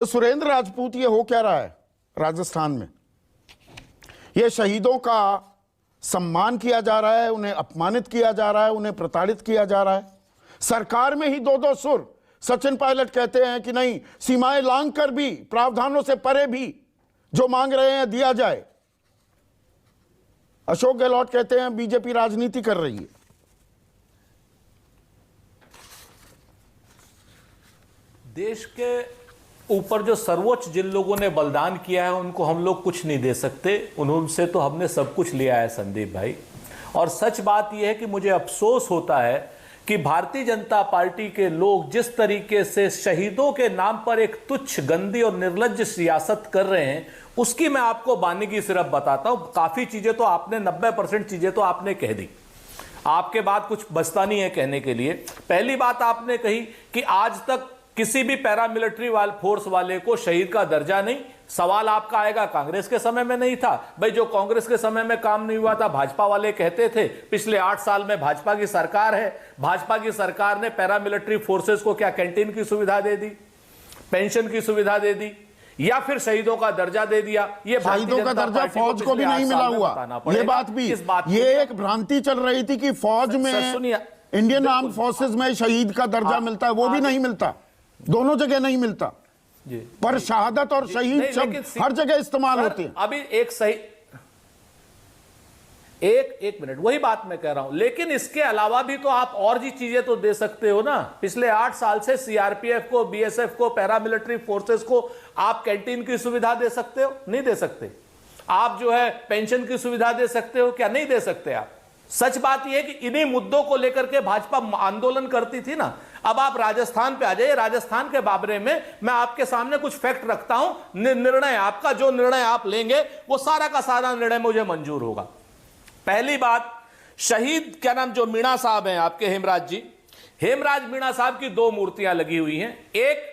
तो सुरेंद्र राजपूत, ये हो क्या रहा है राजस्थान में? ये शहीदों का सम्मान किया जा रहा है, उन्हें अपमानित किया जा रहा है, उन्हें प्रताड़ित किया जा रहा है। सरकार में ही दो दो सुर। सचिन पायलट कहते हैं कि नहीं, सीमाएं लांघ कर भी, प्रावधानों से परे भी जो मांग रहे हैं दिया जाए। अशोक गहलोत कहते हैं बीजेपी राजनीति कर रही है। देश के ऊपर जो सर्वोच्च जिन लोगों ने बलिदान किया है उनको हम लोग कुछ नहीं दे सकते, उनसे तो हमने सब कुछ लिया है संदीप भाई। और सच बात यह है कि मुझे अफसोस होता है कि भारतीय जनता पार्टी के लोग जिस तरीके से शहीदों के नाम पर एक तुच्छ, गंदी और निर्लज्ज सियासत कर रहे हैं, उसकी मैं आपको बानीगी सिर्फ बताता हूं। काफी चीजें तो आपने 90% चीजें तो आपने कह दी, आपके बाद कुछ बचता नहीं है कहने के लिए। पहली बात आपने कही कि आज तक किसी भी पैरामिलिट्री फोर्स वाले को शहीद का दर्जा नहीं। सवाल आपका आएगा कांग्रेस के समय में नहीं था। भाई जो कांग्रेस के समय में काम नहीं हुआ था, भाजपा वाले कहते थे पिछले 8 साल में भाजपा की सरकार है, भाजपा की सरकार ने पैरामिलिट्री फोर्सेस को क्या कैंटीन की सुविधा दे दी, पेंशन की सुविधा दे दी, या फिर शहीदों का दर्जा दे दिया? ये शहीदों का दर्जा फौज को भी नहीं मिला हुआ। ये बात भी, ये एक भ्रांति चल रही थी कि फौज में, इंडियन आर्म फोर्सेस में शहीद का दर्जा मिलता है, वो भी नहीं मिलता। दोनों जगह नहीं मिलता। पर शहादत और शहीद शब्द हर जगह इस्तेमाल होते हैं। अभी एक मिनट, वही बात मैं कह रहा हूं। लेकिन इसके अलावा भी तो आप और जी चीजें तो दे सकते हो ना। पिछले 8 साल से सीआरपीएफ को, बीएसएफ को, पैरामिलिट्री फोर्सेस को आप कैंटीन की सुविधा दे सकते हो? नहीं दे सकते। आप जो है पेंशन की सुविधा दे सकते हो? क्या नहीं दे सकते आप? सच बात यह है कि इन्हीं मुद्दों को लेकर के भाजपा आंदोलन करती थी ना। अब आप राजस्थान पे आ जाइए। राजस्थान के बारे में मैं आपके सामने कुछ फैक्ट रखता हूं। निर्णय आपका, जो निर्णय आप लेंगे वो सारा का सारा निर्णय मुझे मंजूर होगा। पहली बात, शहीद क्या नाम जो मीणा साहब हैं आपके, हेमराज जी, हेमराज मीणा साहब की 2 मूर्तियां लगी हुई हैं। एक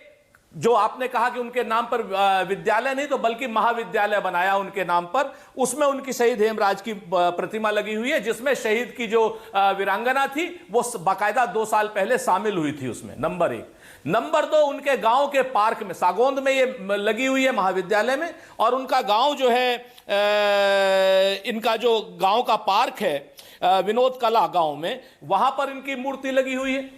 जो आपने कहा कि उनके नाम पर विद्यालय नहीं तो बल्कि महाविद्यालय बनाया उनके नाम पर, उसमें उनकी शहीद हेमराज की प्रतिमा लगी हुई है, जिसमें शहीद की जो वीरांगना थी वो बाकायदा 2 साल पहले शामिल हुई थी उसमें, नंबर 1। नंबर 2, उनके गांव के पार्क में, सागौंद में ये लगी हुई है महाविद्यालय में। और उनका गांव जो है, इनका जो गांव का पार्क है विनोद कला गांव में, वहां पर इनकी मूर्ति लगी हुई है।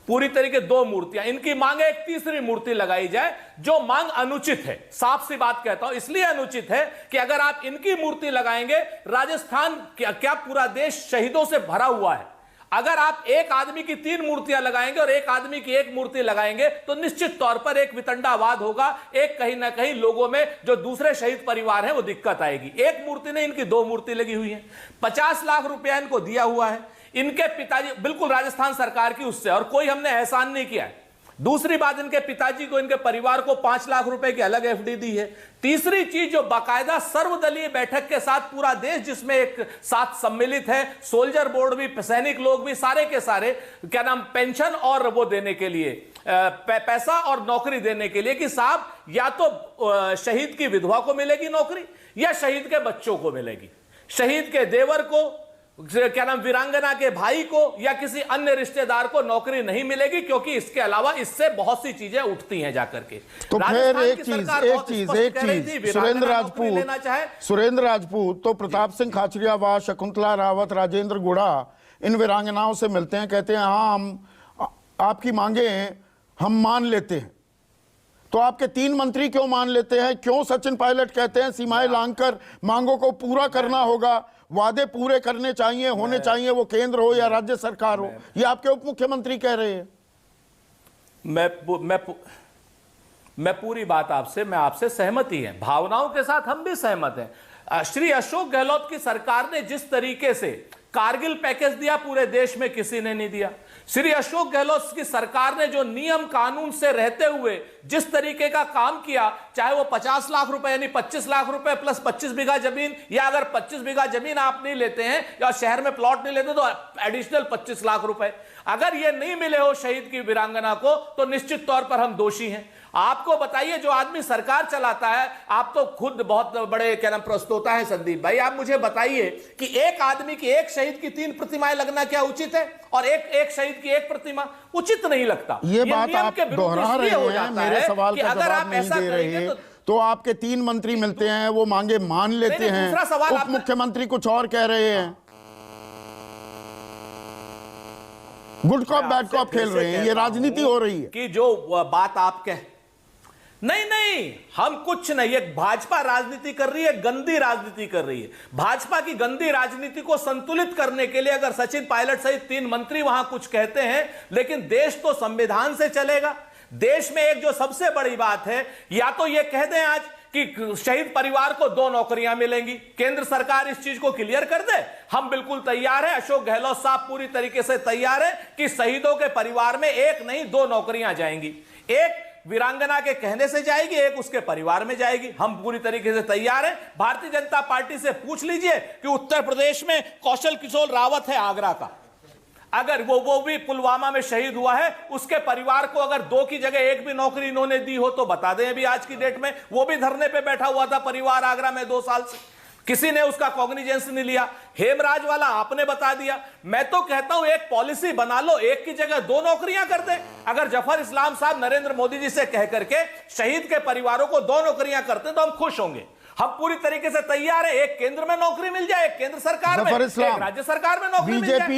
पूरी तरीके 2 मूर्तियां। इनकी मांग है एक तीसरी मूर्ति लगाई जाए, जो मांग अनुचित है। साफ सी बात कहता हूं, इसलिए अनुचित है कि अगर आप इनकी मूर्ति लगाएंगे, राजस्थान क्या पूरा देश शहीदों से भरा हुआ है। अगर आप एक आदमी की 3 मूर्तियां लगाएंगे और एक आदमी की 1 मूर्ति लगाएंगे तो निश्चित तौर पर एक वितंडावाद होगा। एक कहीं ना कहीं लोगों में जो दूसरे शहीद परिवार हैं वो दिक्कत आएगी। एक मूर्ति नहीं, इनकी 2 मूर्ति लगी हुई है। 50 लाख रुपया इनको दिया हुआ है। इनके पिताजी बिल्कुल राजस्थान सरकार की उससे, और कोई हमने एहसान नहीं किया है। दूसरी बात, इनके पिताजी को, इनके परिवार को 5 लाख रुपए की अलग एफडी दी है। तीसरी चीज, जो बाकायदा सर्वदलीय बैठक के साथ पूरा देश जिसमें एक साथ सम्मिलित है, सोल्जर बोर्ड भी, सैनिक लोग भी, सारे के सारे क्या नाम पेंशन और वो देने के लिए पैसा और नौकरी देने के लिए कि साहब या तो शहीद की विधवा को मिलेगी नौकरी या शहीद के बच्चों को मिलेगी, शहीद के देवर को, क्या नाम वीरांगना के भाई को या किसी अन्य रिश्तेदार को नौकरी नहीं मिलेगी, क्योंकि इसके अलावा इससे बहुत सी चीजें उठती हैं जाकर के। तो फिर एक चीज सुरेंद्र राजपूत तो प्रताप सिंह खाचरियावास, शकुंतला रावत, राजेंद्र गुड़ा इन वीरांगनाओं से मिलते हैं, कहते हैं हाँ हम आपकी मांगे हम मान लेते हैं। तो आपके 3 मंत्री क्यों मान लेते हैं? क्यों सचिन पायलट कहते हैं सीमाएं लांघकर मांगों को पूरा करना होगा, वादे पूरे करने चाहिए, होने चाहिए, वो केंद्र हो या राज्य सरकार हो? ये आपके उप मुख्यमंत्री कह रहे हैं। मैं पूरी बात मैं आपसे सहमति है, भावनाओं के साथ हम भी सहमत हैं। श्री अशोक गहलोत की सरकार ने जिस तरीके से कारगिल पैकेज दिया, पूरे देश में किसी ने नहीं दिया। श्री अशोक गहलोत की सरकार ने जो नियम कानून से रहते हुए जिस तरीके का काम किया, चाहे वो 50 लाख रुपए यानी 25 लाख रुपए प्लस 25 बीघा जमीन, या अगर 25 बीघा जमीन आप नहीं लेते हैं या शहर में प्लॉट नहीं लेते तो एडिशनल 25 लाख रुपए, अगर ये नहीं मिले हो शहीद की वीरांगना को तो निश्चित तौर पर हम दोषी हैं। आपको बताइए, जो आदमी सरकार चलाता है, आप तो खुद बहुत बड़े क्या नाम प्रस्तोता है संदीप भाई, आप मुझे बताइए कि एक आदमी की, एक शहीद की 3 प्रतिमाएं लगना क्या उचित है? और एक शहीद की 1 प्रतिमा उचित नहीं लगता। ये बात आप दोहरा रहे हैं, मेरे सवाल का जवाब नहीं दे रहे। तो आपके 3 मंत्री मिलते हैं, वो मांगे मान लेते हैं, उप मुख्यमंत्री कुछ और कह रहे हैं, गुड कॉप बैड कॉप खेल रहे हैं, ये राजनीति हो रही है कि जो बात आप कह, नहीं, हम कुछ नहीं, एक भाजपा राजनीति कर रही है, गंदी राजनीति कर रही है। भाजपा की गंदी राजनीति को संतुलित करने के लिए अगर सचिन पायलट सहित 3 मंत्री वहां कुछ कहते हैं, लेकिन देश तो संविधान से चलेगा। देश में एक जो सबसे बड़ी बात है, या तो ये कह दें आज कि शहीद परिवार को 2 नौकरियां मिलेंगी, केंद्र सरकार इस चीज को क्लियर कर दे, हम बिल्कुल तैयार है। अशोक गहलोत साहब पूरी तरीके से तैयार है कि शहीदों के परिवार में 1 नहीं 2 नौकरियां जाएंगी, एक वीरांगना के कहने से जाएगी, एक उसके परिवार में जाएगी। हम पूरी तरीके से तैयार हैं। भारतीय जनता पार्टी से पूछ लीजिए कि उत्तर प्रदेश में कौशल किशोर रावत है आगरा का, अगर वो भी पुलवामा में शहीद हुआ है, उसके परिवार को अगर 2 की जगह 1 भी नौकरी इन्होंने दी हो तो बता दें। अभी आज की डेट में वो भी धरने पे बैठा हुआ था परिवार आगरा में 2 साल से, किसी ने उसका कॉग्निजेंस नहीं लिया। हेमराज वाला आपने बता दिया। मैं तो कहता हूं एक पॉलिसी बना लो, 1 की जगह 2 नौकरियां कर दे। अगर जफर इस्लाम साहब नरेंद्र मोदी जी से कह करके शहीद के परिवारों को 2 नौकरियां करते तो हम खुश होंगे। हम पूरी तरीके से तैयार है, एक केंद्र में नौकरी मिल जाए, एक केंद्र सरकार में, एक राज्य सरकार में नौकरी मिल जाए।